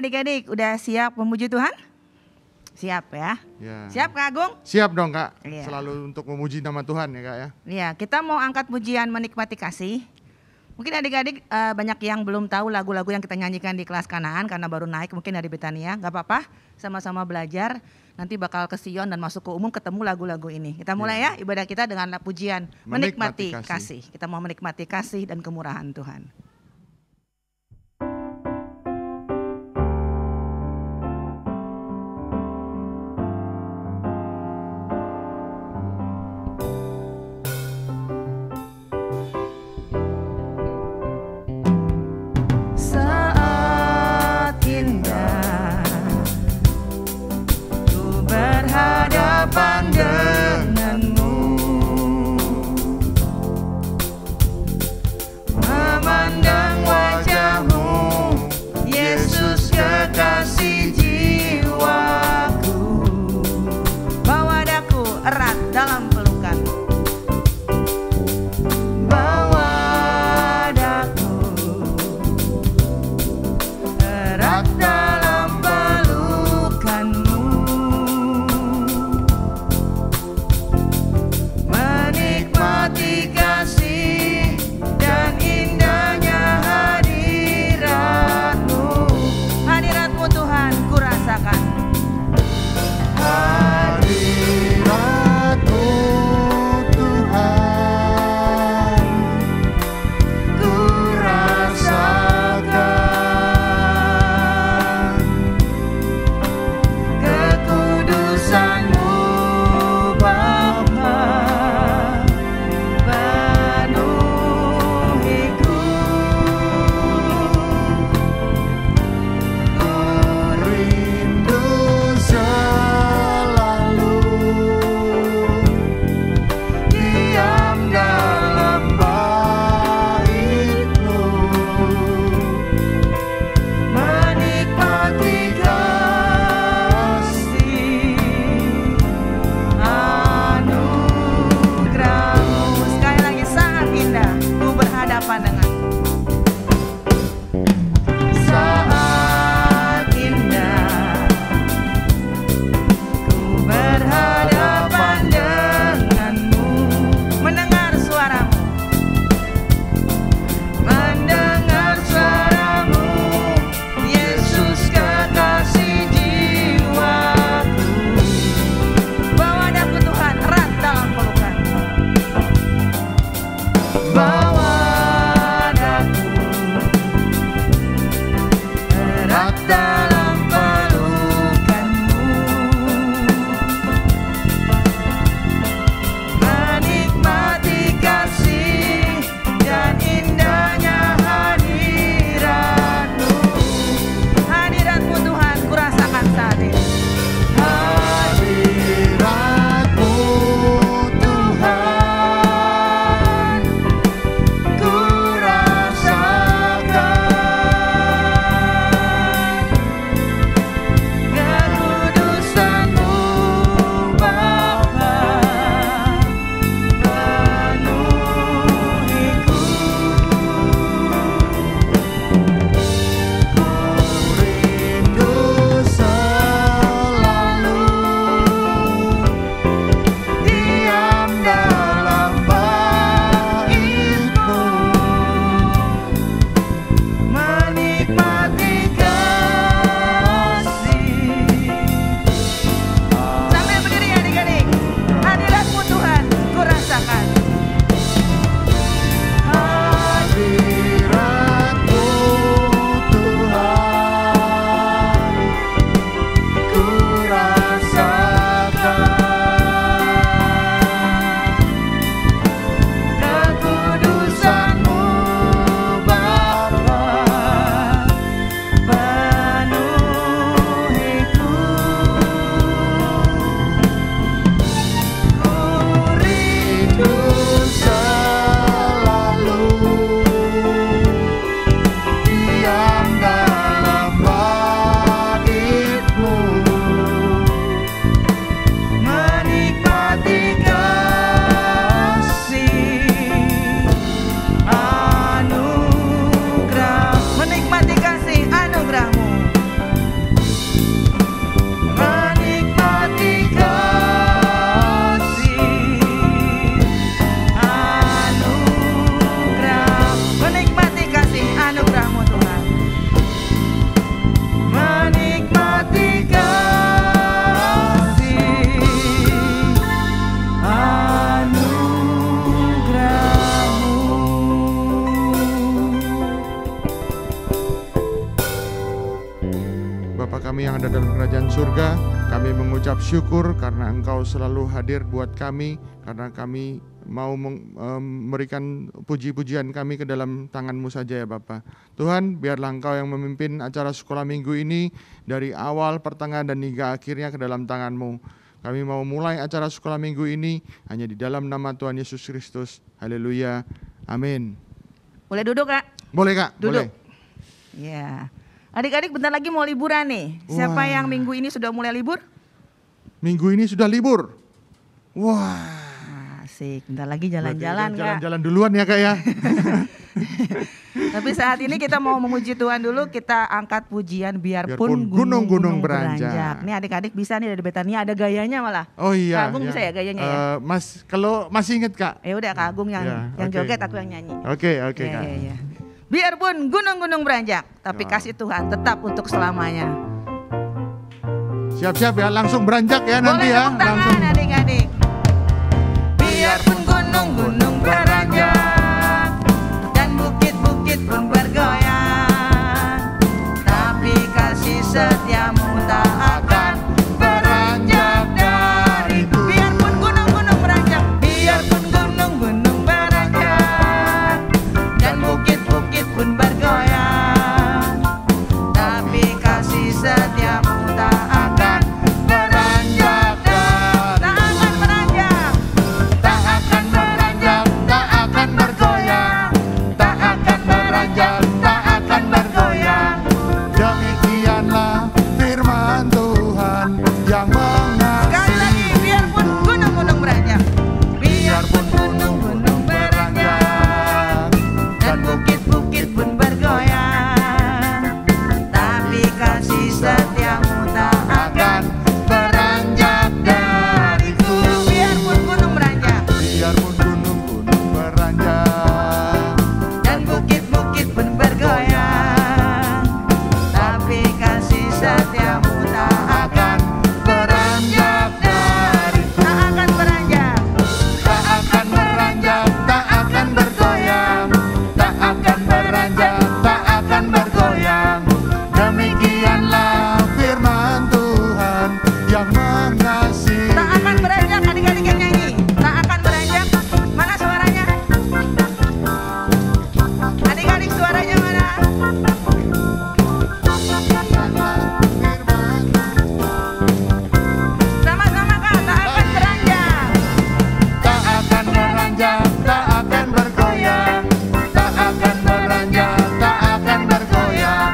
adik-adik, udah siap memuji Tuhan? Siap ya? Ya. Siap Kak Agung? Siap dong Kak, Iya. selalu untuk memuji nama Tuhan ya Kak ya. Iya, kita mau angkat pujian menikmati kasih. Mungkin adik-adik banyak yang belum tahu lagu-lagu yang kita nyanyikan di kelas Kanaan karena baru naik mungkin dari Betania. Gak apa-apa, sama-sama belajar. Nanti bakal ke Sion dan masuk ke umum ketemu lagu-lagu ini. Kita mulai ya ibadah kita dengan pujian menikmati kasih. Kita mau menikmati kasih dan kemurahan Tuhan. Memandang ada dalam kerajaan surga. Kami mengucap syukur karena Engkau selalu hadir buat kami, karena kami mau memberikan puji-pujian kami ke dalam tangan-Mu saja ya Bapa. Tuhan, biarlah Engkau yang memimpin acara sekolah minggu ini dari awal, pertengahan, dan hingga akhirnya ke dalam tangan-Mu. Kami mau mulai acara sekolah minggu ini hanya di dalam nama Tuhan Yesus Kristus. Haleluya. Amin. Boleh duduk, Kak? Boleh, Kak? Duduk. Boleh. Ya. Adik-adik bentar lagi mau liburan nih. Siapa Wah. yang minggu ini sudah mulai libur? Minggu ini sudah libur. Wah. Asik, bentar lagi jalan-jalan, Kak. Jalan-jalan duluan ya Kak ya. Tapi saat ini kita mau memuji Tuhan dulu, kita angkat pujian biarpun gunung-gunung beranjak. Nih adik-adik bisa nih dari Betania, ada gayanya malah. Oh iya. Kak Agung iya. bisa ya gayanya ya? Mas, kalau masih inget Kak? Ya udah Kak Agung yang oke. joget, aku yang nyanyi. Oke Ya, Kak. ya. Biarpun gunung-gunung beranjak, tapi kasih Tuhan tetap untuk selamanya. Siap-siap ya, langsung beranjak ya nanti Boleh ya. tepuk tangan Langsung. adik-adik. Biarpun gunung-gunung beranjak dan bukit-bukit pun bergoyang, tapi kasih setiamu tak akan beranjak dariku. Biarpun gunung-gunung beranjak, biarpun gunung-gunung beranjak dan bukit-bukit pun bergoyang, tapi kasih setiamu tak akan beranjak dariku. Tak akan beranjak, Tak akan beranjak, tak akan bergoyang. Tak akan beranjak, tak akan bergoyang. Demikianlah firman Tuhan yang sekali lagi, mengasihi. biarpun gunung-gunung beranjak, biarpun gunung-gunung beranjak dan bukit-bukit pun bergoyang, tapi kasih setiamu tak akan beranjak dariku. Biarpun gunung beranjak Biarpun gunung-gunung beranjak, dan bukit-bukit pun bergoyang, tapi kasih setiamu tak akan beranjak dariku. Tak akan beranjak, tak akan beranjak, tak akan bergoyang. Tak akan beranjak, tak akan bergoyang. Demikianlah firman Tuhan yang mengasihi. tak akan beranjak. Adik-adik yang nyanyi, tak akan beranjak. Mana suaranya? Adik-adik suaranya mana? Sama-sama Kak, tak akan beranjak. Tak akan beranjak, tak akan bergoyang. Tak akan beranjak, tak akan bergoyang.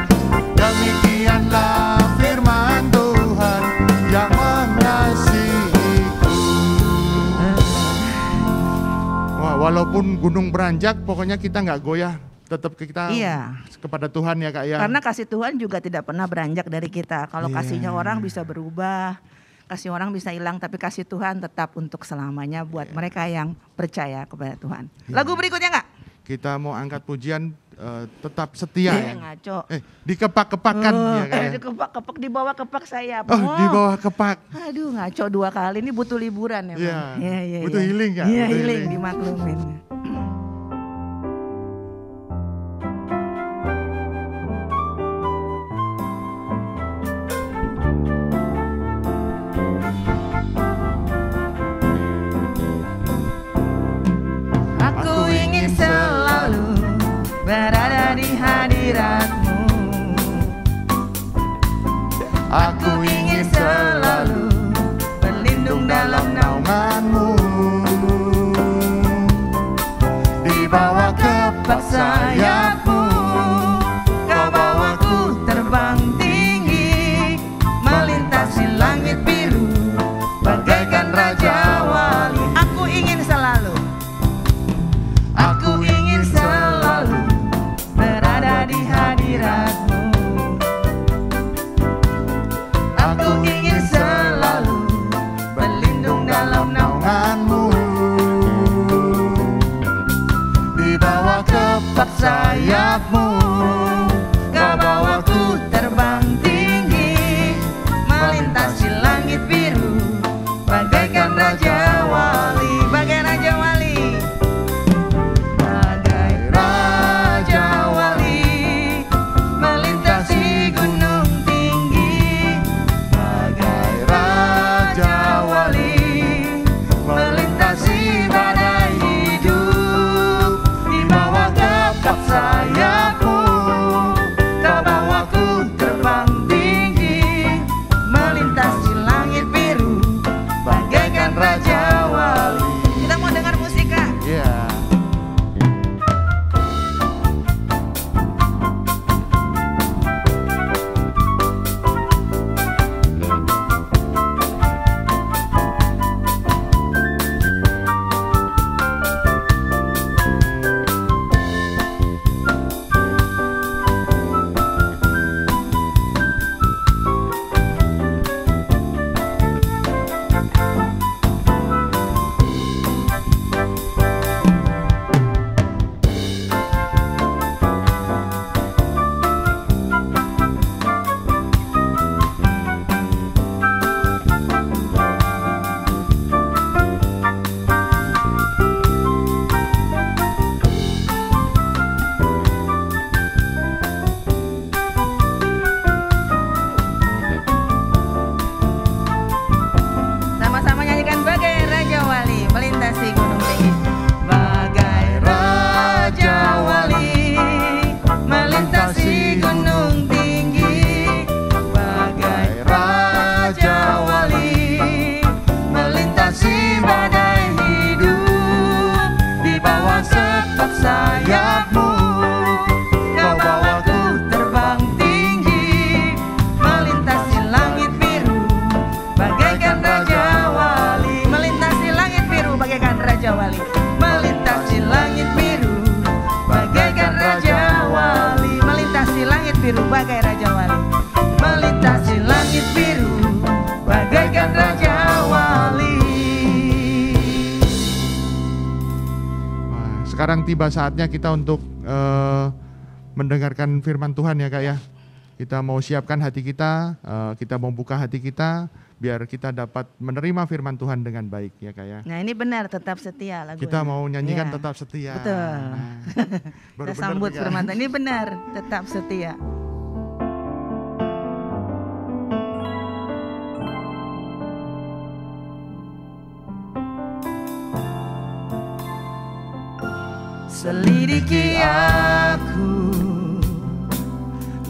Demikianlah firman Tuhan yang mengasihiku. Wah, walaupun gunung beranjak, pokoknya kita nggak goyah. Tetap kita Iya. kepada Tuhan ya Kak ya. Karena kasih Tuhan juga tidak pernah beranjak dari kita. Kalau Iya. kasihnya orang bisa berubah, kasih orang bisa hilang, tapi kasih Tuhan tetap untuk selamanya buat mereka yang percaya kepada Tuhan. Lagu berikutnya nggak? Kita mau angkat pujian tetap setia ya. Ngaco. Dikepak-kepakan ya Kak ya. Kepak-kepak di bawah kepak saya. Oh, di bawah kepak. Aduh ngaco 2 kali, ini butuh liburan ya Iya. Bang? Iya, Butuh healing ya? Iya Butuh healing, healing. dimaklumin. Aku ingin selalu berada di hadirat-Mu. Aku ingin selalu berlindung dalam naungan. naungan-Mu. wali, melintasi langit biru bagaikan raja wali, melintasi langit biru bagai raja wali, melintasi langit biru bagaikan raja wali. Sekarang tiba saatnya kita untuk mendengarkan firman Tuhan ya Kak ya. Kita mau siapkan hati kita, kita mau buka hati kita, biar kita dapat menerima firman Tuhan dengan baik ya Kak ya. Nah ini benar, tetap setia lagunya. Kita mau nyanyikan Ya. tetap setia. Betul. Nah, baru Kita benar sambut nih, Kak. firman Tuhan, ini benar, tetap setia. Selidiki aku,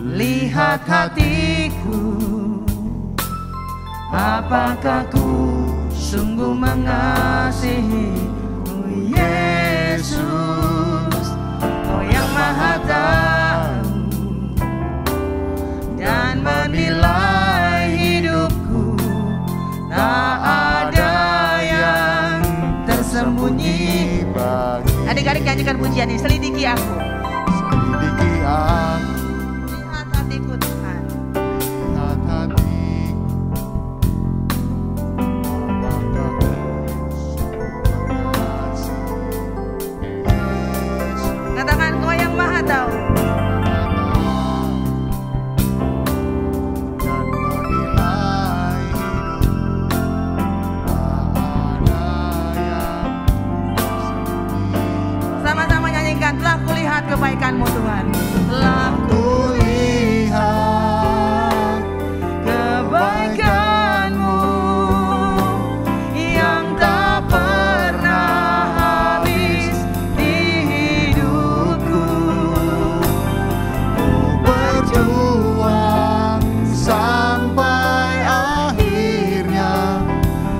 lihat hatiku, apakah ku sungguh mengasihimu Yesus, Kau yang Maha Tahu dan menilai hidupku, tak ada yang tersembunyi. Adik-adik nyanyikan pujian ini, selidiki aku. Selidiki aku, Lihat hatiku Tuhan. lihat hati, apakah ku sungguh mengasihi Yesus. Katakan Kau yang Maha Tahu. Dan menilai hidup, tak ada yang tersembunyi. Sama-sama nyanyikan, telah kulihat kebaikan-Mu Tuhan. Telah kulihat kebaikan-Mu yang tak pernah habis di hidupku. Ku berjuang sampai akhirnya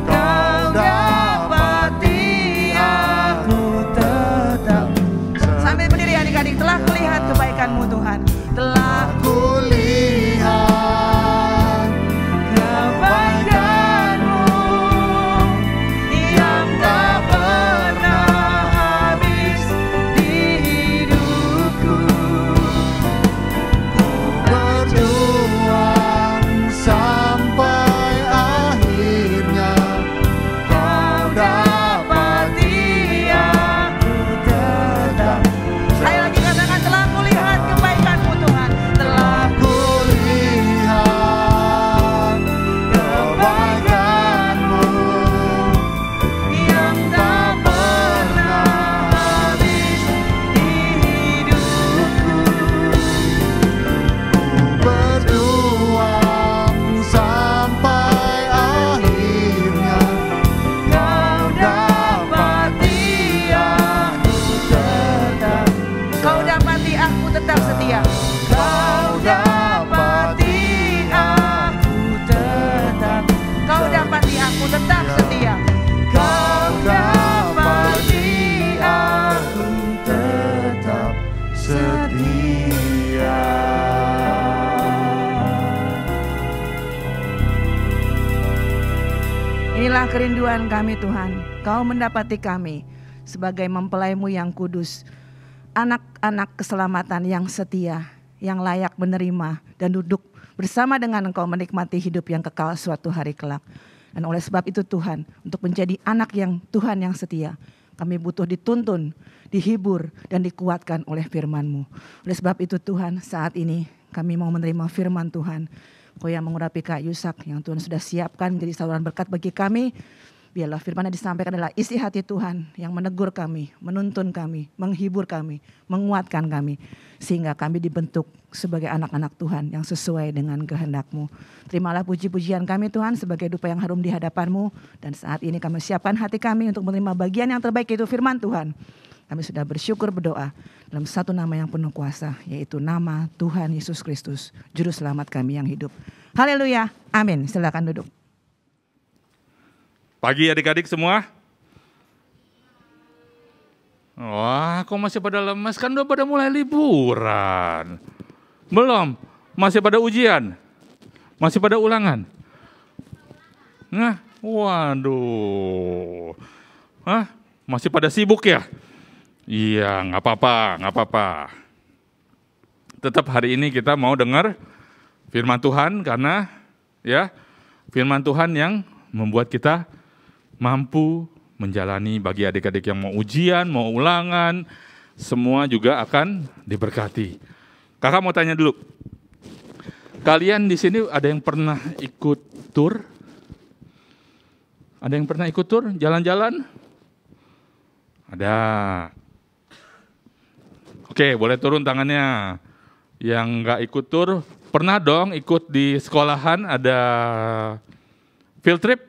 Kau dapati aku tetap. Sambil berdiri adik-adik, telah kulihat kebaikan-Mu Tuhan. Telah kulihat kebaikan-Mu yang tak pernah habis di hidupku. berjuang sampai akhirnya Kau dapati aku tetap. Ayo lagi katakan, telah kulihat kebaikan-Mu Tuhan. Telah kulihat kebaikan-Mu yang tak pernah habis di hidupku. berjuang sampai akhirnya Kau dapati aku tetap. Kau dapati aku tetap setia. Kau dapati aku tetap. Kau dapati aku tetap setia. Kau dapati aku tetap setia. Inilah kerinduan kami Tuhan, Kau mendapati kami sebagai mempelai-Mu yang kudus, anak-anak keselamatan yang setia, yang layak menerima dan duduk bersama dengan Engkau menikmati hidup yang kekal suatu hari kelak. Dan oleh sebab itu Tuhan, untuk menjadi anak yang Tuhan yang setia, kami butuh dituntun, dihibur dan dikuatkan oleh firman-Mu. Oleh sebab itu Tuhan, saat ini kami mau menerima firman Tuhan. Kau yang mengurapi Kak Yusak yang Tuhan sudah siapkan menjadi saluran berkat bagi kami. Biarlah firman yang disampaikan adalah isi hati Tuhan yang menegur kami, menuntun kami, menghibur kami, menguatkan kami. Sehingga kami dibentuk sebagai anak-anak Tuhan yang sesuai dengan kehendak-Mu. Terimalah puji-pujian kami Tuhan sebagai dupa yang harum di hadapan-Mu. Dan saat ini kami siapkan hati kami untuk menerima bagian yang terbaik, yaitu firman Tuhan. Kami sudah bersyukur berdoa dalam satu nama yang penuh kuasa, yaitu nama Tuhan Yesus Kristus, Juru Selamat kami yang hidup. Haleluya, amin. Silakan duduk. Pagi adik-adik semua. Wah, kok masih pada lemas? Kan udah pada mulai liburan. Belum? Masih pada ujian? Masih pada ulangan? Nah, waduh. Hah? Masih pada sibuk ya? Iya, nggak apa-apa. Tetap hari ini kita mau dengar firman Tuhan karena ya firman Tuhan yang membuat kita mampu menjalani bagi adik-adik yang mau ujian, mau ulangan, semua juga akan diberkati. Kakak mau tanya dulu, kalian di sini ada yang pernah ikut tur? Ada yang pernah ikut tur, jalan-jalan? Ada. Oke, boleh turun tangannya. Yang nggak ikut tur, pernah dong ikut di sekolahan ada field trip?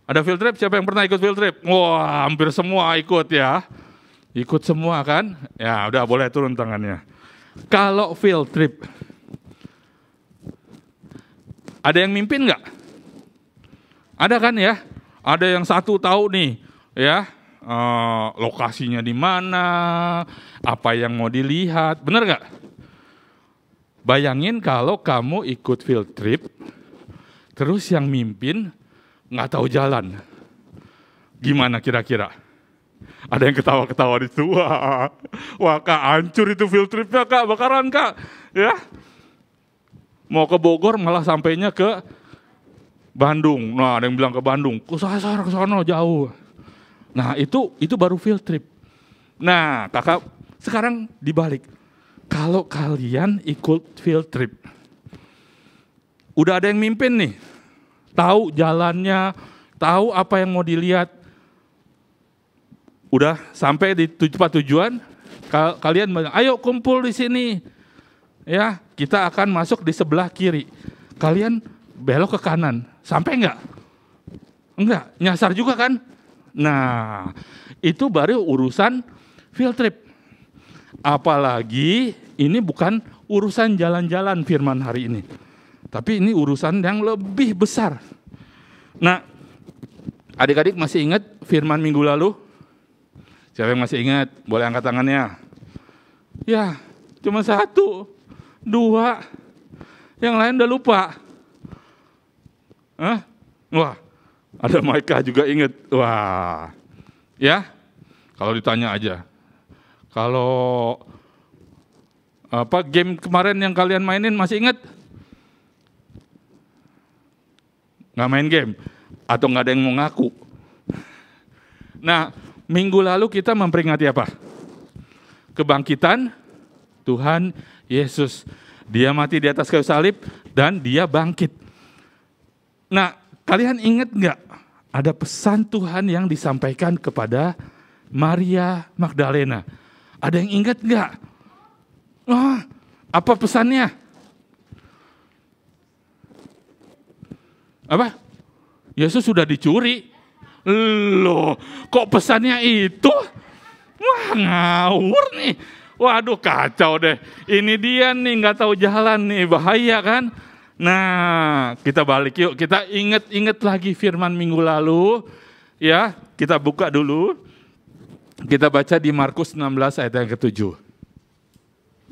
Ada field trip? Siapa yang pernah ikut field trip? Wah, hampir semua ikut ya. Ikut semua kan? Ya, udah boleh turun tangannya. Kalau field trip, ada yang mimpin nggak? Ada kan ya? Ada yang satu tahu nih, ya lokasinya di mana, apa yang mau dilihat, bener nggak? Bayangin kalau kamu ikut field trip, terus yang mimpin nggak tahu jalan, gimana kira-kira? Ada yang ketawa-ketawa di situ, wah kak hancur itu field tripnya kak, bakaran kak, ya. Mau ke Bogor malah sampainya ke Bandung. Nah, ada yang bilang ke Bandung, ke sana jauh. Nah, itu baru field trip. Nah, kakak sekarang dibalik. Kalau kalian ikut field trip, udah ada yang mimpin nih, tahu jalannya, tahu apa yang mau dilihat. Udah sampai di tempat tujuan, kalian bilang, ayo kumpul di sini. Ya, kita akan masuk di sebelah kiri. Kalian belok ke kanan, sampai enggak? Enggak, nyasar juga kan? Nah, itu baru urusan field trip. Apalagi ini bukan urusan jalan-jalan firman hari ini. Tapi ini urusan yang lebih besar. Nah, adik-adik masih ingat firman minggu lalu? Siapa yang masih ingat? Boleh angkat tangannya. Ya, cuma 1, 2. Yang lain udah lupa. Hah? Wah, ada Maika juga ingat. Wah, ya, kalau ditanya aja. Kalau game kemarin yang kalian mainin masih ingat? Nggak main game? Atau nggak ada yang mau ngaku? Nah, minggu lalu kita memperingati apa? Kebangkitan Tuhan Yesus. Dia mati di atas kayu salib dan dia bangkit. Nah, kalian ingat nggak ada pesan Tuhan yang disampaikan kepada Maria Magdalena? Ada yang ingat nggak? Oh, apa pesannya? Apa? Yesus sudah dicuri. Loh, kok pesannya itu? Wah, ngawur nih. Waduh, kacau deh. Ini dia nih, nggak tahu jalan nih, bahaya kan? Nah, kita balik yuk. Kita ingat lagi firman minggu lalu. Ya, kita buka dulu. Kita baca di Markus 16 ayat yang ke-7.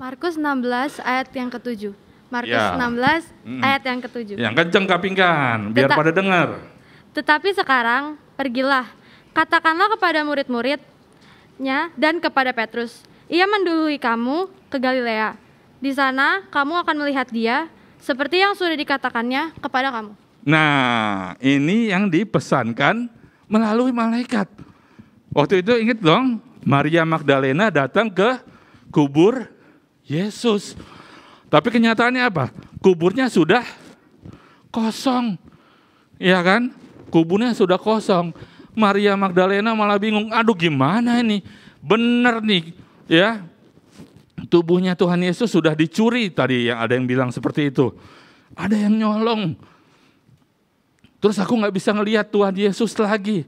Markus 16 ayat yang ke-7. Markus Ya. 16 ayat yang ke-7. Yang kenceng kapingkan, biar pada dengar. Tetapi sekarang pergilah, katakanlah kepada murid-muridnya dan kepada Petrus, ia mendahului kamu ke Galilea. Di sana kamu akan melihat dia, seperti yang sudah dikatakannya kepada kamu. Nah, ini yang dipesankan melalui malaikat. Waktu itu ingat dong, Maria Magdalena datang ke kubur Yesus. Tapi kenyataannya apa? Kuburnya sudah kosong. Iya kan? Kuburnya sudah kosong. Maria Magdalena malah bingung, aduh gimana ini? Bener nih, ya. Tubuhnya Tuhan Yesus sudah dicuri tadi, yang ada yang bilang seperti itu. Ada yang nyolong. Terus aku nggak bisa ngelihat Tuhan Yesus lagi.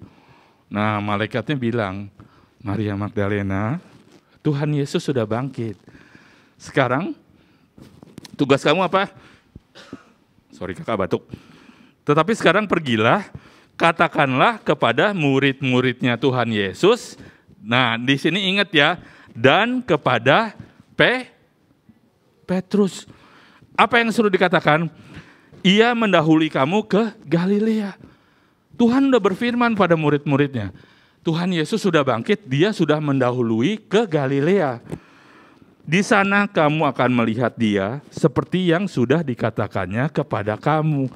Nah, malaikatnya bilang, Maria Magdalena, Tuhan Yesus sudah bangkit. Sekarang tugas kamu apa? Sorry kakak batuk. Tetapi sekarang pergilah, katakanlah kepada murid-muridnya Tuhan Yesus. Nah, di sini ingat ya, dan kepada Petrus. Apa yang suruh dikatakan? Ia mendahului kamu ke Galilea. Tuhan udah berfirman pada murid-muridnya. Tuhan Yesus sudah bangkit, dia sudah mendahului ke Galilea. Di sana kamu akan melihat dia seperti yang sudah dikatakannya kepada kamu.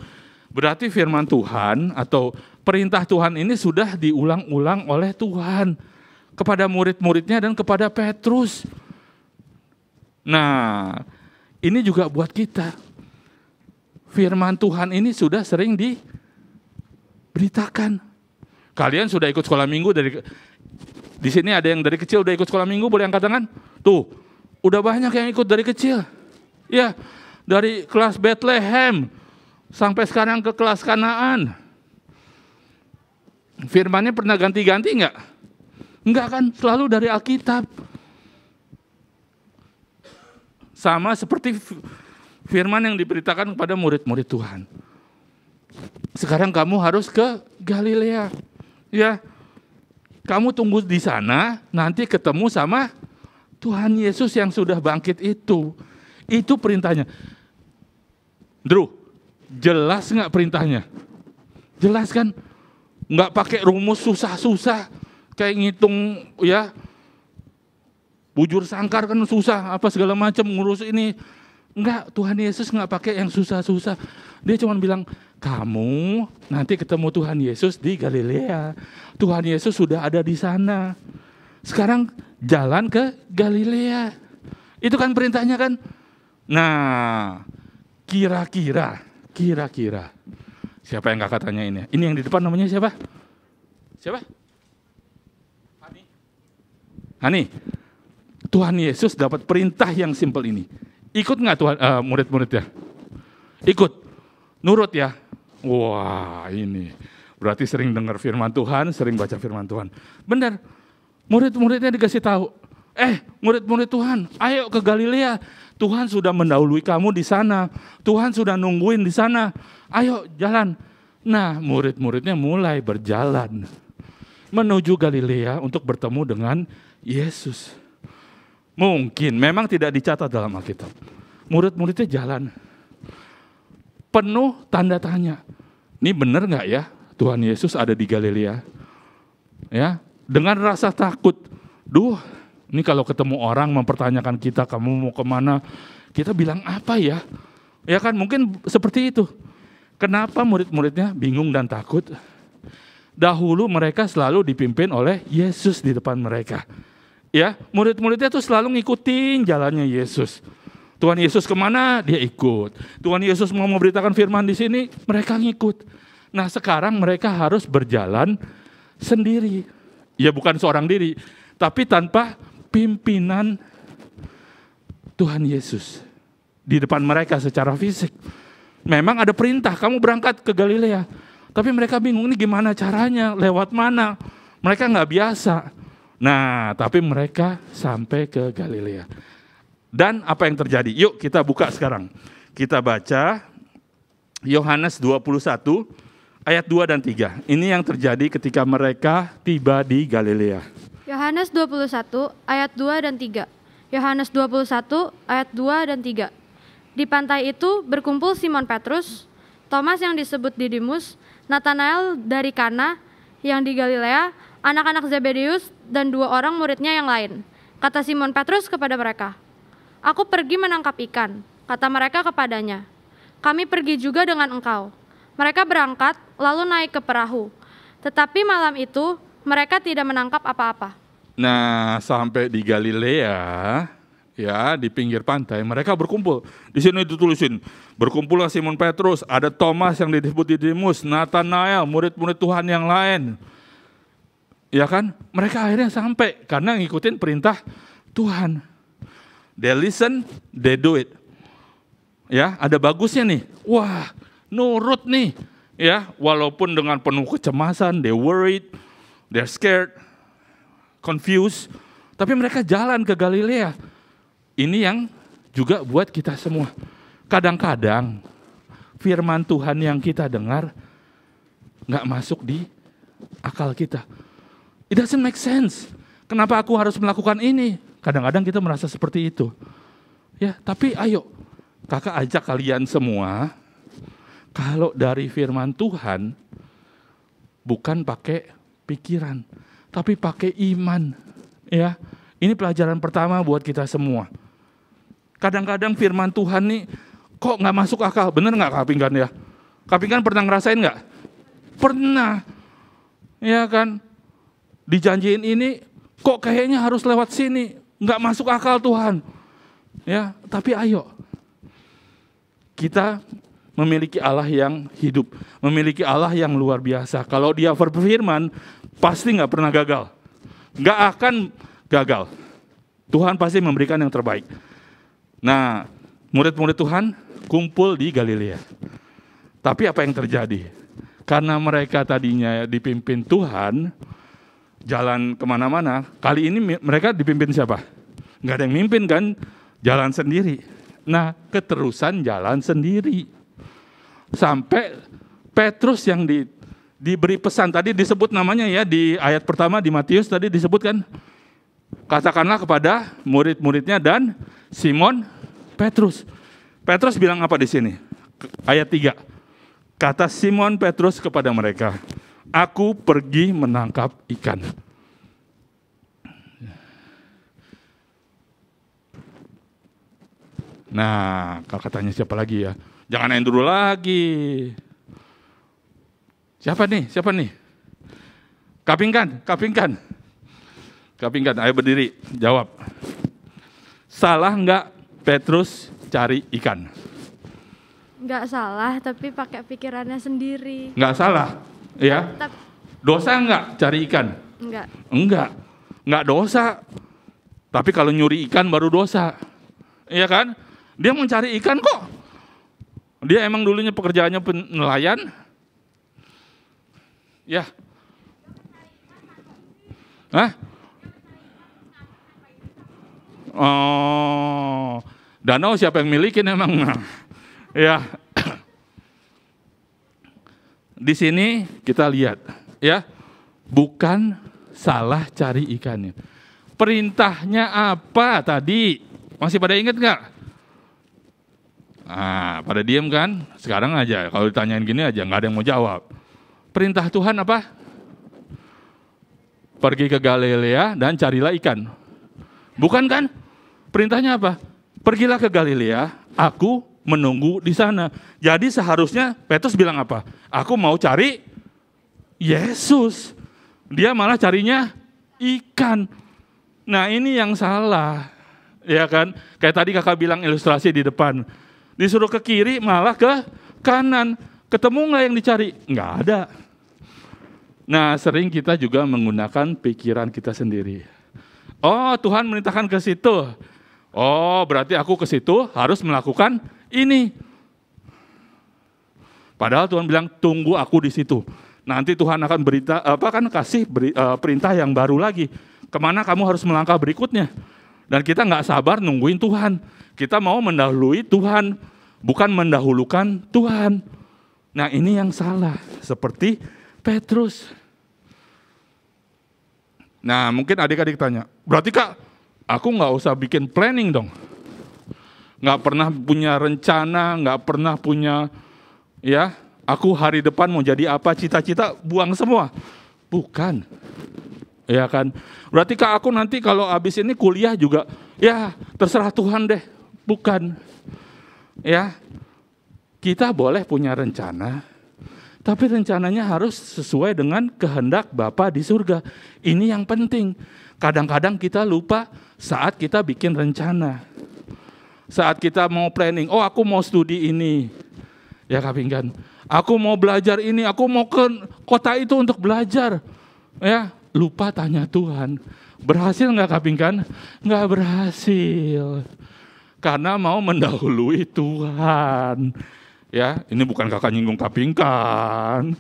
Berarti firman Tuhan atau perintah Tuhan ini sudah diulang-ulang oleh Tuhan kepada murid-muridnya dan kepada Petrus. Nah, ini juga buat kita. Firman Tuhan ini sudah sering diberitakan. Kalian sudah ikut sekolah minggu di sini ada yang dari kecil udah ikut sekolah minggu, boleh angkat tangan? Tuh, udah banyak yang ikut dari kecil. Ya, dari kelas Bethlehem sampai sekarang ke kelas Kanaan. Firmannya pernah ganti-ganti enggak? Enggak kan, selalu dari Alkitab. Sama seperti firman yang diberitakan kepada murid-murid Tuhan. Sekarang kamu harus ke Galilea. Ya, kamu tunggu di sana, nanti ketemu sama Tuhan Yesus yang sudah bangkit itu. Itu perintahnya. Drew, jelas nggak perintahnya? Jelas kan? Nggak pakai rumus susah-susah, kayak ngitung ya, bujur sangkar kan susah, apa segala macam ngurus ini. Enggak, Tuhan Yesus nggak pakai yang susah-susah. Dia cuma bilang, kamu nanti ketemu Tuhan Yesus di Galilea. Tuhan Yesus sudah ada di sana. Sekarang jalan ke Galilea. Itu kan perintahnya kan? Nah, kira-kira. Siapa yang kakak tanya ini? Ini yang di depan namanya siapa? Siapa? Hani. Tuhan Yesus dapat perintah yang simpel ini. Ikut nggak Tuhan murid-muridnya? Ikut, nurut ya. Wah, ini berarti sering dengar firman Tuhan, sering baca firman Tuhan. Benar, murid-muridnya dikasih tahu. Murid-murid Tuhan, ayo ke Galilea. Tuhan sudah mendahului kamu di sana. Tuhan sudah nungguin di sana. Ayo jalan. Nah, murid-muridnya mulai berjalan menuju Galilea untuk bertemu dengan Yesus. Mungkin, memang tidak dicatat dalam Alkitab. Murid-muridnya jalan. Penuh tanda tanya. Ini benar nggak ya Tuhan Yesus ada di Galilea? Ya, dengan rasa takut. Ini kalau ketemu orang mempertanyakan kita, kamu mau kemana? Kita bilang apa ya? Ya kan, mungkin seperti itu. Kenapa murid-muridnya bingung dan takut? Dahulu mereka selalu dipimpin oleh Yesus di depan mereka. Ya, murid-muridnya tuh selalu ngikutin jalannya Yesus. Tuhan Yesus kemana, dia ikut. Tuhan Yesus mau memberitakan firman di sini, mereka ngikut. Nah, sekarang mereka harus berjalan sendiri. Ya, bukan seorang diri, tapi tanpa pimpinan Tuhan Yesus di depan mereka secara fisik. Memang ada perintah, kamu berangkat ke Galilea. Tapi mereka bingung, ini gimana caranya, lewat mana. Mereka nggak biasa. Nah, tapi mereka sampai ke Galilea. Dan apa yang terjadi? Yuk kita buka sekarang. Kita baca Yohanes 21 ayat 2 dan 3. Ini yang terjadi ketika mereka tiba di Galilea. Yohanes 21 ayat 2 dan 3. Yohanes 21 ayat 2 dan 3. Di pantai itu berkumpul Simon Petrus, Thomas yang disebut Didimus, Natanael dari Kana yang di Galilea, anak-anak Zebedeus, dan 2 orang muridnya yang lain. Kata Simon Petrus kepada mereka, "Aku pergi menangkap ikan." Kata mereka kepadanya, "Kami pergi juga dengan engkau." Mereka berangkat lalu naik ke perahu. Tetapi malam itu mereka tidak menangkap apa-apa. Nah, sampai di Galilea, ya di pinggir pantai, mereka berkumpul. Di sini ditulisin, berkumpullah Simon Petrus, ada Thomas yang disebut Didimus, Natanael, murid-murid Tuhan yang lain. Ya kan? Mereka akhirnya sampai karena ngikutin perintah Tuhan. They listen, they do it. Ya, ada bagusnya nih. Wah, nurut nih. Ya, walaupun dengan penuh kecemasan, they worried, they're scared, confused, tapi mereka jalan ke Galilea. Ini yang juga buat kita semua. Kadang-kadang firman Tuhan yang kita dengar nggak masuk di akal kita. It doesn't make sense. Kenapa aku harus melakukan ini? Kadang-kadang kita merasa seperti itu. Ya, tapi ayo, kakak ajak kalian semua, kalau dari firman Tuhan, bukan pakai pikiran, tapi pakai iman. Ya, ini pelajaran pertama buat kita semua. Kadang-kadang firman Tuhan nih kok nggak masuk akal, bener nggak Kak Pinggan ya? Kak Pinggan pernah ngerasain nggak? Pernah, ya kan? Dijanjiin ini, kok kayaknya harus lewat sini, nggak masuk akal Tuhan. Ya, tapi ayo, kita memiliki Allah yang hidup, memiliki Allah yang luar biasa. Kalau Dia berfirman, pasti nggak pernah gagal, nggak akan gagal. Tuhan pasti memberikan yang terbaik. Nah, murid-murid Tuhan kumpul di Galilea. Tapi apa yang terjadi? Karena mereka tadinya dipimpin Tuhan, jalan kemana-mana, kali ini mereka dipimpin siapa? Nggak ada yang mimpin kan, jalan sendiri. Nah, keterusan jalan sendiri. Sampai Petrus yang diberi pesan, tadi disebut namanya ya, di ayat pertama di Matius tadi disebutkan, katakanlah kepada murid-muridnya dan Simon Petrus. Petrus bilang apa di sini? Ayat 3. Kata Simon Petrus kepada mereka, aku pergi menangkap ikan. Nah, katanya siapa lagi ya? Jangan main dulu lagi. Siapa nih? Kapingkan. Ayo berdiri, jawab. Salah enggak Petrus cari ikan? Nggak salah, tapi pakai pikirannya sendiri. Enggak salah, ya? Dosa enggak cari ikan? Enggak dosa. Tapi kalau nyuri ikan baru dosa. Iya kan? Dia mencari ikan kok. Dia emang dulunya pekerjaannya nelayan. Ya. Hah? Oh, danau siapa yang milikin emang? Ya. Di sini kita lihat, ya. Bukan salah cari ikannya. Perintahnya apa tadi? Masih pada ingat nggak? Pada diem kan? Sekarang aja, kalau ditanyain gini aja, nggak ada yang mau jawab. Perintah Tuhan apa? Pergi ke Galilea dan carilah ikan. Bukan kan? Perintahnya apa? Pergilah ke Galilea, aku menunggu di sana. Jadi seharusnya Petrus bilang apa? Aku mau cari Yesus. Dia malah carinya ikan. Nah, ini yang salah. Ya kan? Kayak tadi kakak bilang ilustrasi di depan. Disuruh ke kiri malah ke kanan. Ketemu nggak yang dicari? Nggak ada. Nah, sering kita juga menggunakan pikiran kita sendiri. Oh, Tuhan merintahkan ke situ. Oh, berarti aku ke situ harus melakukan ini. Padahal Tuhan bilang tunggu aku di situ. Nanti Tuhan akan kasih perintah yang baru lagi. Kemana kamu harus melangkah berikutnya. Dan kita nggak sabar nungguin Tuhan. Kita mau mendahului Tuhan, bukan mendahulukan Tuhan. Nah, ini yang salah. Seperti Petrus. Nah, mungkin adik-adik tanya, berarti Kak, aku nggak usah bikin planning dong. Nggak pernah punya rencana, nggak pernah punya, ya, aku hari depan mau jadi apa, cita-cita, buang semua. Bukan. Ya kan? Berarti Kak, aku nanti kalau habis ini kuliah juga, ya terserah Tuhan deh. Bukan. Ya, kita boleh punya rencana, tapi rencananya harus sesuai dengan kehendak Bapa di surga. Ini yang penting. Kadang-kadang kita lupa saat kita bikin rencana. Saat kita mau planning, oh aku mau studi ini. Ya Kak Pinggan, aku mau belajar ini, aku mau ke kota itu untuk belajar. Ya, lupa tanya Tuhan, berhasil nggak Kak Pinggan? Nggak berhasil. Karena mau mendahului Tuhan. Ya, ini bukan kakak nyinggung Kak Pinggan.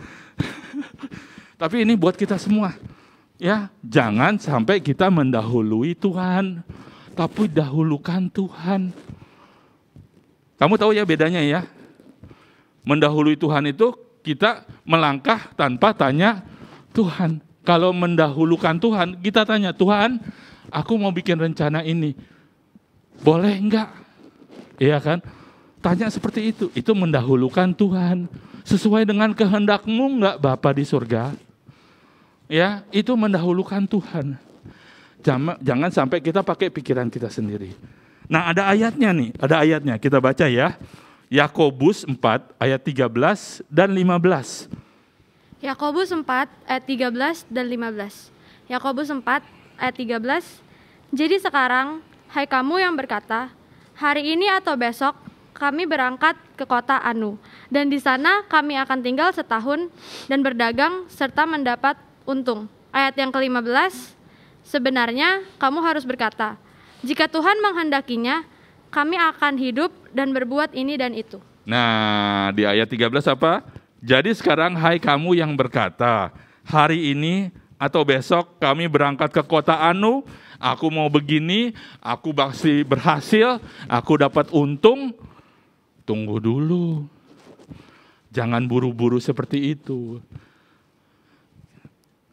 Tapi ini buat kita semua. Ya, jangan sampai kita mendahului Tuhan, tapi dahulukan Tuhan. Kamu tahu ya bedanya ya? Mendahului Tuhan itu kita melangkah tanpa tanya Tuhan. Kalau mendahulukan Tuhan, kita tanya, Tuhan, aku mau bikin rencana ini. Boleh enggak? Iya kan? Tanya seperti itu mendahulukan Tuhan. Sesuai dengan kehendak-Mu enggak Bapa di surga? ya, itu mendahulukan Tuhan. Jangan sampai kita pakai pikiran kita sendiri. Nah, ada ayatnya nih, ada ayatnya. Kita baca ya. Yakobus 4 ayat 13 dan 15. Yakobus 4 ayat 13 dan 15. Yakobus 4 ayat 13. Jadi sekarang, hai kamu yang berkata, hari ini atau besok kami berangkat ke kota Anu, dan di sana kami akan tinggal setahun dan berdagang serta mendapat untung. Ayat yang ke-15, sebenarnya kamu harus berkata, jika Tuhan menghendakinya, kami akan hidup dan berbuat ini dan itu. Nah, di ayat 13 apa? Jadi sekarang hai kamu yang berkata, hari ini atau besok kami berangkat ke kota Anu, aku mau begini, aku pasti berhasil, aku dapat untung. Tunggu dulu. Jangan buru-buru seperti itu.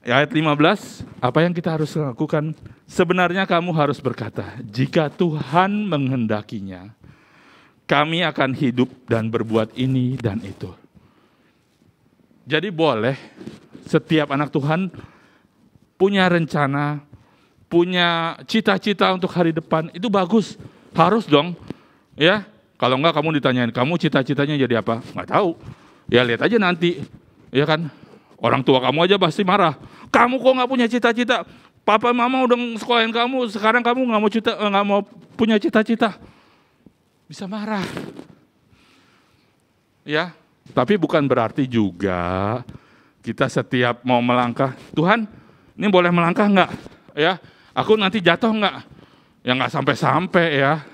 Ayat 15, apa yang kita harus lakukan? Sebenarnya kamu harus berkata, jika Tuhan menghendakinya, kami akan hidup dan berbuat ini dan itu. Jadi boleh setiap anak Tuhan punya rencana, punya cita-cita untuk hari depan, itu bagus. Harus dong, ya. Kalau enggak kamu ditanyain, kamu cita-citanya jadi apa? Nggak tahu. Ya lihat aja nanti, ya kan. Orang tua kamu aja pasti marah. Kamu kok nggak punya cita-cita? Papa mama udah sekolahin kamu, sekarang kamu nggak mau punya cita-cita. Bisa marah. Ya, tapi bukan berarti juga kita setiap mau melangkah, Tuhan, ini boleh melangkah nggak? Ya, aku nanti jatuh nggak? Ya nggak sampai-sampai ya.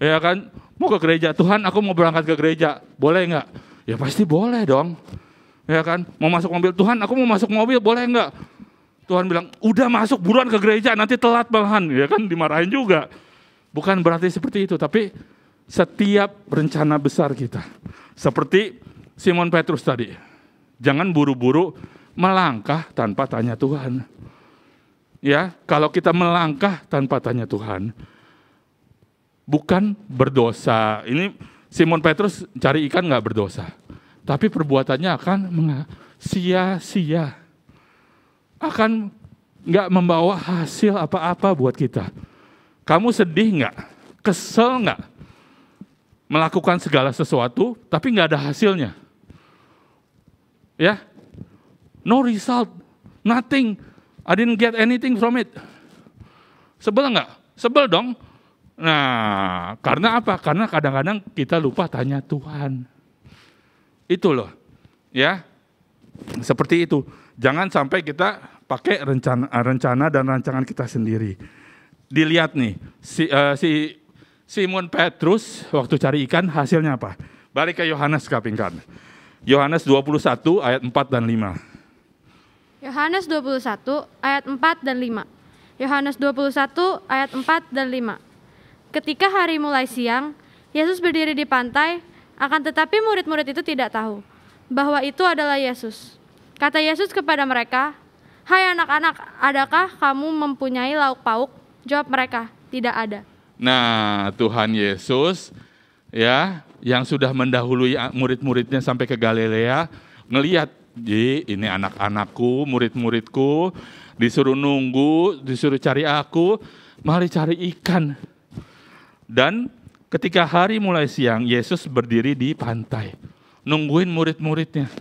Ya kan, mau ke gereja, Tuhan, aku mau berangkat ke gereja, boleh nggak? Ya pasti boleh dong. Ya kan, mau masuk mobil, Tuhan aku mau masuk mobil, boleh enggak? Tuhan bilang, udah masuk buruan ke gereja, nanti telat malahan, ya kan, dimarahin juga. Bukan berarti seperti itu, tapi setiap rencana besar kita, seperti Simon Petrus tadi, jangan buru-buru melangkah tanpa tanya Tuhan. Ya, kalau kita melangkah tanpa tanya Tuhan, bukan berdosa. Ini Simon Petrus cari ikan nggak berdosa. Tapi perbuatannya akan sia-sia, akan nggak membawa hasil apa-apa buat kita. Kamu sedih nggak? Kesel nggak? Melakukan segala sesuatu, tapi nggak ada hasilnya. Ya, no result, nothing. I didn't get anything from it. Sebel nggak? Sebel dong. Nah, karena apa? Karena kadang-kadang kita lupa tanya Tuhan. Itu loh, ya, seperti itu. Jangan sampai kita pakai rencana dan rancangan kita sendiri. Dilihat nih, si Simon Petrus waktu cari ikan hasilnya apa? Balik ke Yohanes kapingkan. Yohanes 21 ayat 4 dan 5. Yohanes 21 ayat 4 dan 5. Yohanes 21 ayat 4 dan 5. Ketika hari mulai siang, Yesus berdiri di pantai. Akan tetapi murid-murid itu tidak tahu bahwa itu adalah Yesus. Kata Yesus kepada mereka, hai anak-anak, adakah kamu mempunyai lauk pauk? Jawab mereka, tidak ada. Nah, Tuhan Yesus ya, yang sudah mendahului murid-muridnya sampai ke Galilea, ngelihat, ini anak-anakku, murid-muridku, disuruh nunggu, disuruh cari aku, mari cari ikan. Dan ketika hari mulai siang, Yesus berdiri di pantai, nungguin murid-muridnya.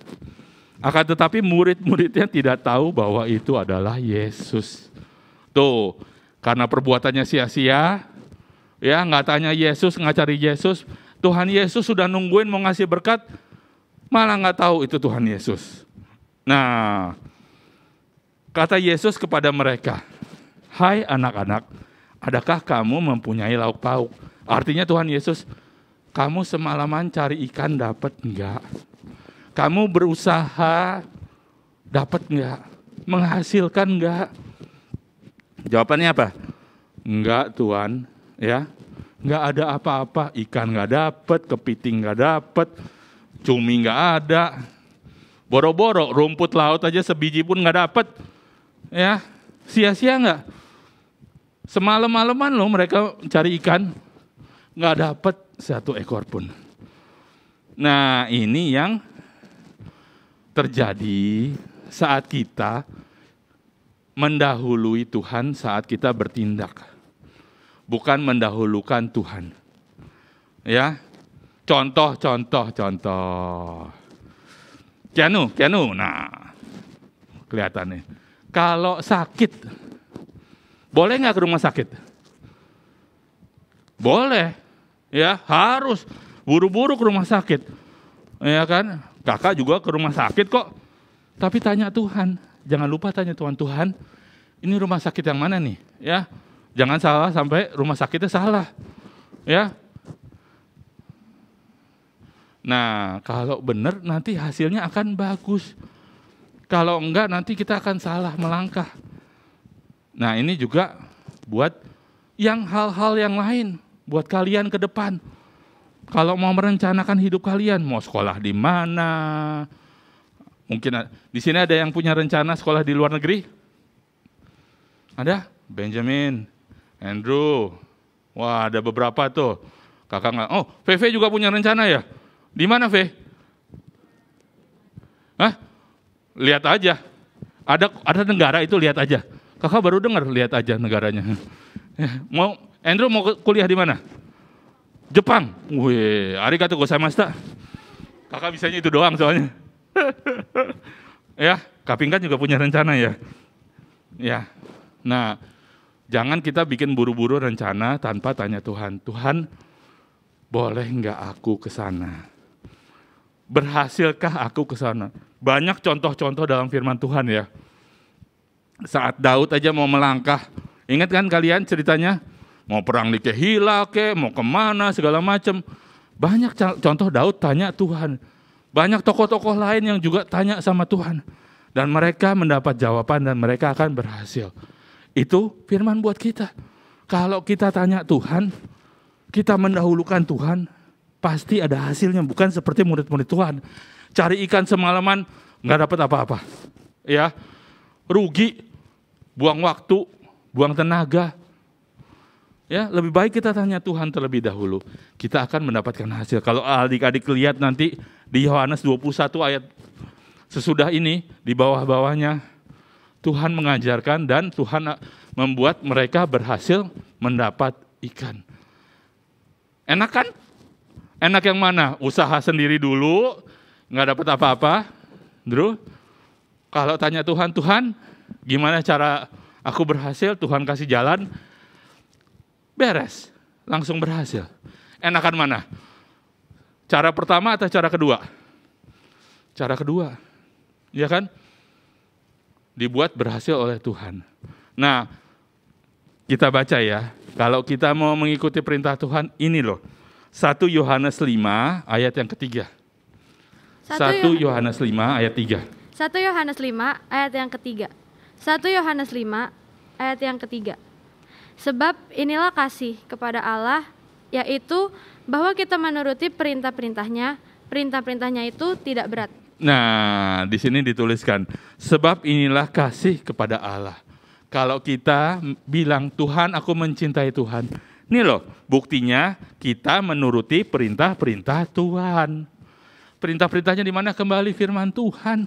Akan tetapi murid-muridnya tidak tahu bahwa itu adalah Yesus. Tuh, karena perbuatannya sia-sia, ya nggak tanya Yesus, nggak cari Yesus, Tuhan Yesus sudah nungguin mau ngasih berkat, malah nggak tahu itu Tuhan Yesus. Nah, kata Yesus kepada mereka, hai anak-anak, adakah kamu mempunyai lauk pauk? Artinya Tuhan Yesus, kamu semalaman cari ikan dapat enggak? Kamu berusaha dapat enggak? Menghasilkan enggak? Jawabannya apa? Enggak Tuhan, ya. Enggak ada apa-apa, ikan enggak dapat, kepiting enggak dapat, cumi enggak ada. Boro-boro rumput laut aja sebiji pun enggak dapat. Ya, sia-sia enggak? Semalam-malaman loh mereka cari ikan, nggak dapat satu ekor pun. Nah, ini yang terjadi saat kita mendahului Tuhan saat kita bertindak. Bukan mendahulukan Tuhan. Ya. Contoh. Kianu. Nah, kelihatan nih. Kalau sakit, boleh nggak ke rumah sakit? Boleh. Ya, harus buru-buru ke rumah sakit. Ya kan? Kakak juga ke rumah sakit kok. Tapi tanya Tuhan. Jangan lupa tanya Tuhan, ini rumah sakit yang mana nih? Ya, jangan salah sampai rumah sakitnya salah. Ya. Nah, kalau benar nanti hasilnya akan bagus. Kalau enggak nanti kita akan salah melangkah. Nah, ini juga buat yang hal-hal yang lain, buat kalian ke depan. Kalau mau merencanakan hidup kalian, mau sekolah di mana? Mungkin di sini ada yang punya rencana sekolah di luar negeri? Ada? Benjamin, Andrew. Wah, ada beberapa tuh. Kakak nggak. Oh, VV juga punya rencana ya? Di mana, V? Hah? Lihat aja. Ada negara itu, lihat aja. Kakak baru dengar, lihat aja negaranya. Andrew mau kuliah di mana? Jepang. Wih, arigatou gozaimashita. Kakak bisanya itu doang soalnya. Ya, Kak Pinkan juga punya rencana ya. Ya. Nah, jangan kita bikin buru-buru rencana tanpa tanya Tuhan. Tuhan, boleh nggak aku ke sana? Berhasilkah aku ke sana? Banyak contoh-contoh dalam firman Tuhan ya. Saat Daud aja mau melangkah, ingat kan kalian ceritanya? Mau perang di Kehila, mau kemana, segala macam. Banyak contoh Daud tanya Tuhan. Banyak tokoh-tokoh lain yang juga tanya sama Tuhan. Dan mereka mendapat jawaban dan mereka akan berhasil. Itu firman buat kita. Kalau kita tanya Tuhan, kita mendahulukan Tuhan, pasti ada hasilnya. Bukan seperti murid-murid Tuhan. Cari ikan semalaman, nggak dapat apa-apa. Ya, rugi, buang waktu, buang tenaga. Ya, lebih baik kita tanya Tuhan terlebih dahulu. Kita akan mendapatkan hasil. Kalau adik-adik lihat nanti di Yohanes 21 ayat sesudah ini, di bawah-bawahnya, Tuhan mengajarkan dan Tuhan membuat mereka berhasil mendapat ikan. Enak kan? Enak yang mana? Usaha sendiri dulu, nggak dapat apa-apa. Drew, kalau tanya Tuhan, Tuhan, gimana cara aku berhasil? Tuhan kasih jalan. Beres, langsung berhasil. Enakan mana? Cara pertama atau cara kedua? Cara kedua, ya kan? Dibuat berhasil oleh Tuhan. Nah, kita baca ya. Kalau kita mau mengikuti perintah Tuhan, ini loh. 1 Yohanes 5 ayat yang ketiga. 1 Yohanes 5 ayat 3. 1 Yohanes 5 ayat yang ketiga. 1 Yohanes 5 ayat yang ketiga. Sebab inilah kasih kepada Allah, yaitu bahwa kita menuruti perintah-perintahnya. Perintah-perintahnya itu tidak berat. Nah, di sini dituliskan, sebab inilah kasih kepada Allah. Kalau kita bilang, Tuhan, aku mencintai Tuhan. Ini loh, buktinya kita menuruti perintah-perintah Tuhan. Perintah-perintahnya di mana? Kembali firman Tuhan.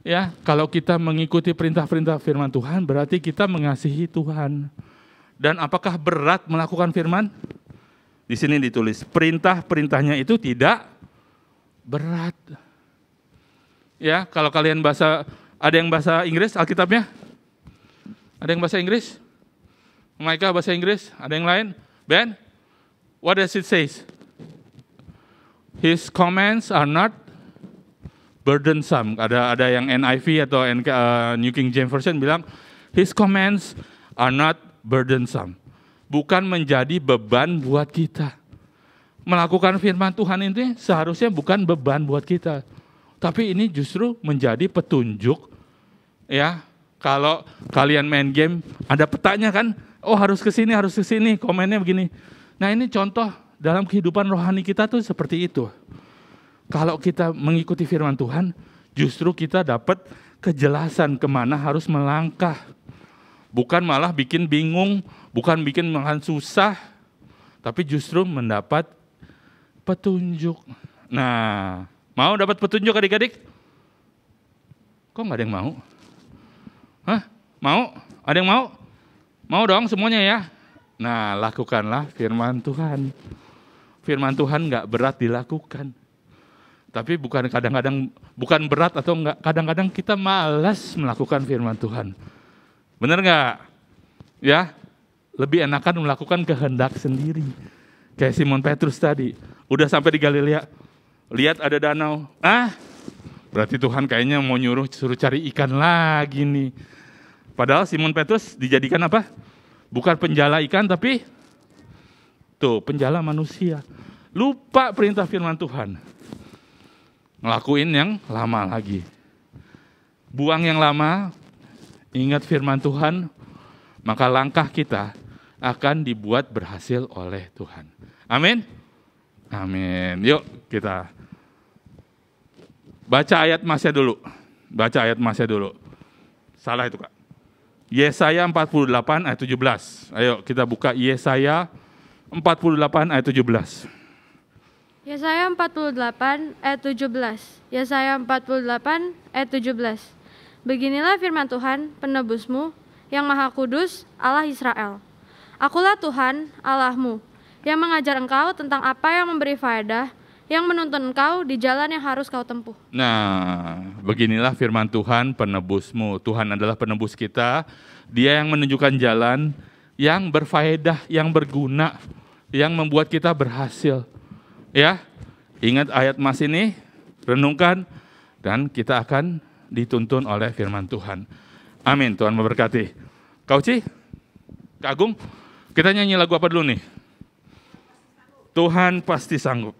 Ya, kalau kita mengikuti perintah-perintah firman Tuhan, berarti kita mengasihi Tuhan. Dan apakah berat melakukan firman? Di sini ditulis, perintah-perintahnya itu tidak berat. Ya, kalau kalian ada yang bahasa Inggris Alkitabnya? Ada yang bahasa Inggris? Maika bahasa Inggris? Ada yang lain? Ben? What does it say? His commands are not burdensome. Ada yang NIV atau New King James Version bilang, His commands are not burdensome. Bukan menjadi beban buat kita. Melakukan firman Tuhan ini seharusnya bukan beban buat kita. Tapi ini justru menjadi petunjuk. Ya, kalau kalian main game, ada petanya kan, oh harus ke sini, komennya begini. Nah, ini contoh dalam kehidupan rohani kita tuh seperti itu. Kalau kita mengikuti firman Tuhan, justru kita dapat kejelasan kemana harus melangkah. Bukan malah bikin bingung, bukan bikin makan susah, tapi justru mendapat petunjuk. Nah, mau dapat petunjuk adik-adik? Kok nggak ada yang mau? Hah? Mau? Ada yang mau? Mau dong semuanya ya? Nah, lakukanlah firman Tuhan. Firman Tuhan nggak berat dilakukan. Tapi bukan kadang-kadang, bukan berat atau enggak, kadang-kadang kita malas melakukan firman Tuhan. Benar nggak? Ya, lebih enakan melakukan kehendak sendiri. Kayak Simon Petrus tadi, udah sampai di Galilea, lihat ada danau. Berarti Tuhan kayaknya mau suruh cari ikan lagi nih. Padahal Simon Petrus dijadikan apa? Bukan penjala ikan, tapi penjala manusia. Lupa perintah firman Tuhan. Ngelakuin yang lama lagi. Buang yang lama, ingat firman Tuhan, maka langkah kita akan dibuat berhasil oleh Tuhan. Amin? Amin. Yuk kita baca ayat Mas-nya dulu. Baca ayat Mas-nya dulu. Salah itu Kak. Yesaya 48 ayat 17. Ayo kita buka Yesaya 48 ayat 17. Yesaya 48 ayat 17. Yesaya 48 ayat 17. Beginilah firman Tuhan, penebusmu, yang Maha Kudus, Allah Israel. Akulah Tuhan, Allahmu, yang mengajar engkau tentang apa yang memberi faedah, yang menuntun engkau di jalan yang harus kau tempuh. Nah, beginilah firman Tuhan, penebusmu. Tuhan adalah penebus kita. Dia yang menunjukkan jalan yang berfaedah, yang berguna, yang membuat kita berhasil. Ya, ingat ayat Mas ini, renungkan, dan kita akan dituntun oleh firman Tuhan. Amin, Tuhan memberkati. Kak Uci, Kak Agung, kita nyanyi lagu apa dulu nih? Tuhan pasti sanggup.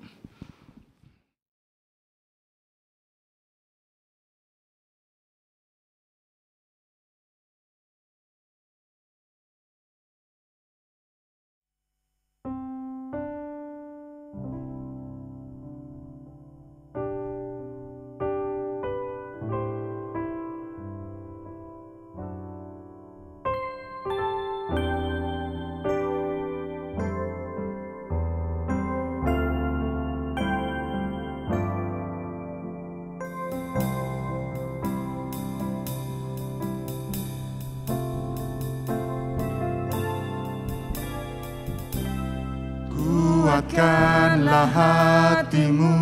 Kuatkanlah hatimu,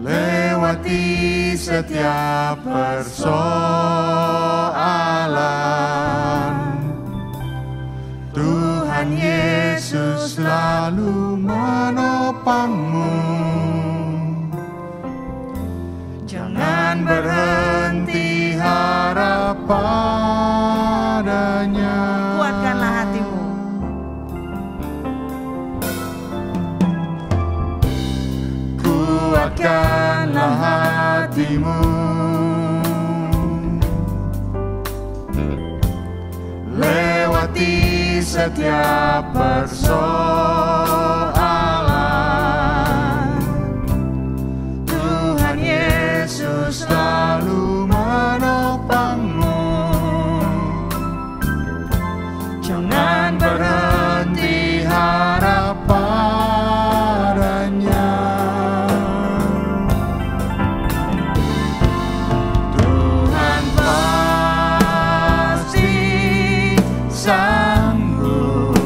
lewati setiap persoalan. Tuhan Yesus selalu menopangmu. Jangan berhenti harap padanya. Kuatkanlah hatimu. Kuatkanlah hatimu, lewati setiap persoalan. Tuhan Yesus selalu menopangmu. Jangan berhenti harap padanya. Tuhan pasti sanggup.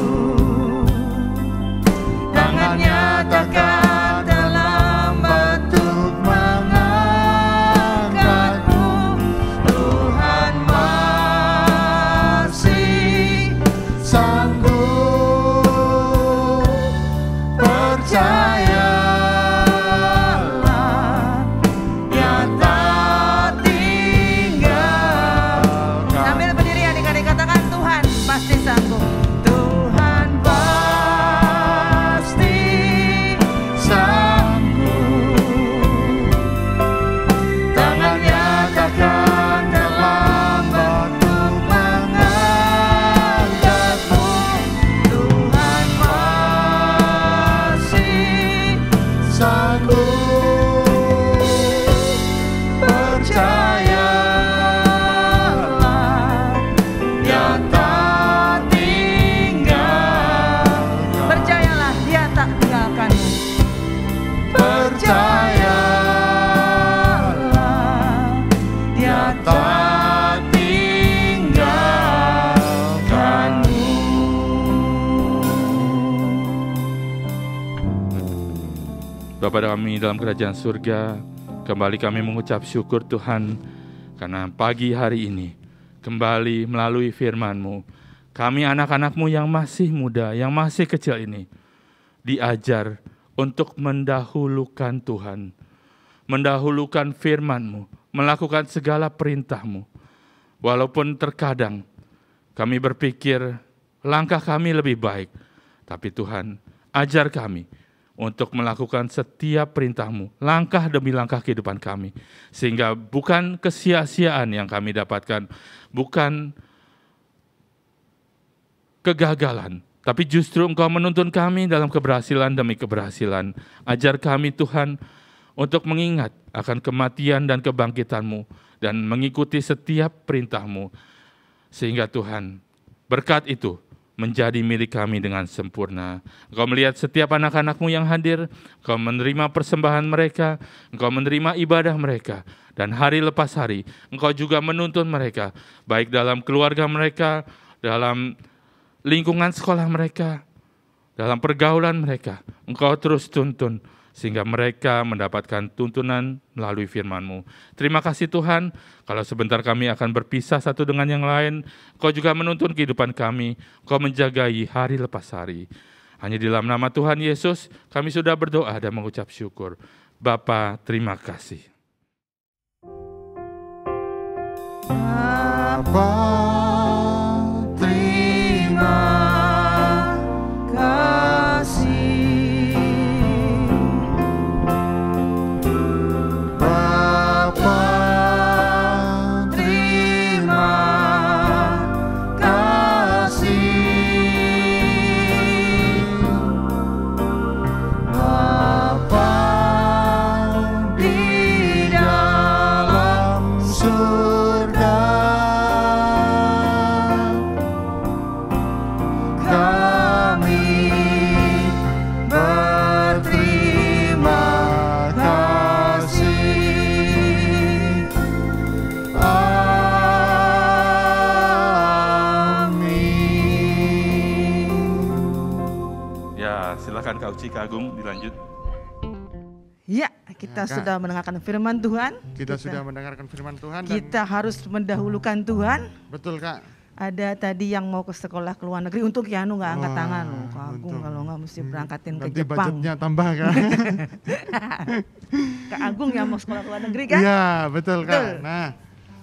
Tangannya takkan terlambat untuk mengangkat. Bapa kami dalam kerajaan surga, kembali kami mengucap syukur Tuhan, karena pagi hari ini, kembali melalui firman-Mu, kami anak-anak-Mu yang masih muda, yang masih kecil ini, diajar untuk mendahulukan Tuhan, mendahulukan firman-Mu, melakukan segala perintah-Mu. Walaupun terkadang kami berpikir langkah kami lebih baik, tapi Tuhan, ajar kami untuk melakukan setiap perintah-Mu, langkah demi langkah kehidupan kami. Sehingga bukan kesia-siaan yang kami dapatkan, bukan kegagalan, tapi justru Engkau menuntun kami dalam keberhasilan demi keberhasilan. Ajar kami Tuhan untuk mengingat akan kematian dan kebangkitan-Mu dan mengikuti setiap perintah-Mu. Sehingga Tuhan, berkat itu menjadi milik kami dengan sempurna. Engkau melihat setiap anak-anak-Mu yang hadir, Engkau menerima persembahan mereka, Engkau menerima ibadah mereka, dan hari lepas hari, Engkau juga menuntun mereka, baik dalam keluarga mereka, dalam lingkungan sekolah mereka, dalam pergaulan mereka. Engkau terus tuntun, sehingga mereka mendapatkan tuntunan melalui firman-Mu. Terima kasih Tuhan, kalau sebentar kami akan berpisah satu dengan yang lain, Kau juga menuntun kehidupan kami, Kau menjagai hari lepas hari. Hanya di dalam nama Tuhan Yesus, kami sudah berdoa dan mengucap syukur. Bapa, terima kasih. Bapa, terima kasih. Kak Uci, Kak Agung, dilanjut. Ya, kita sudah mendengarkan firman Tuhan. Kita sudah mendengarkan firman Tuhan. Kita harus mendahulukan Tuhan. Betul Kak. Ada tadi yang mau ke sekolah ke luar negeri, untuk Yanu nggak angkat tangan loh, Kak Agung. untung. Kalau nggak mesti berangkatin ke Nanti Jepang. budgetnya tambah Kak. Kak Agung yang mau sekolah ke luar negeri kan? Iya betul Kak. Betul. Nah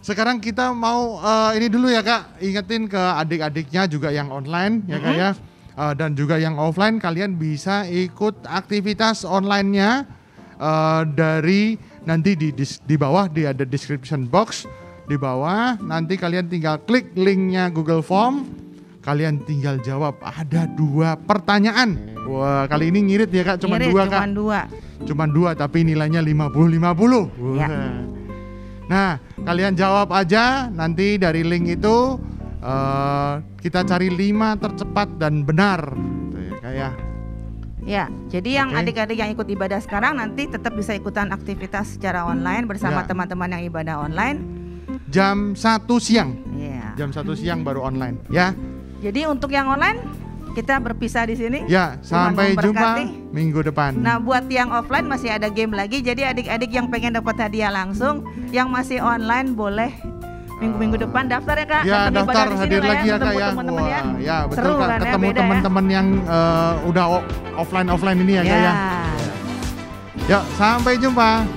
sekarang kita mau ini dulu ya Kak, ingetin ke adik-adiknya juga yang online ya Kak ya. Dan juga yang offline, kalian bisa ikut aktivitas online-nya dari nanti di bawah ada description box di bawah, nanti kalian tinggal klik linknya Google Form, kalian tinggal jawab. Ada 2 pertanyaan. Wah kali ini ngirit ya Kak, cuma 2 Kak. Cuma 2 tapi nilainya 50-50. Ya. Nah kalian jawab aja, nanti dari link itu kita cari 5 tercepat dan benar kayak. Ya, jadi yang adik-adik yang ikut ibadah sekarang nanti tetap bisa ikutan aktivitas secara online bersama teman-teman yang ibadah online. Jam 1 siang. Ya. Jam 1 siang baru online ya. Jadi untuk yang online kita berpisah di sini. Ya, sampai jumpa minggu depan. Nah, buat yang offline masih ada game lagi. Jadi adik-adik yang pengen dapat hadiah langsung, yang masih online boleh minggu-minggu depan daftar ya Kak. Ya daftar hadir lagi ya Kak ya. Teman-teman ya. Ya betul Seru Kak, kan, ketemu ya, teman-teman yang udah offline ini ya Kak ya. Ya sampai jumpa.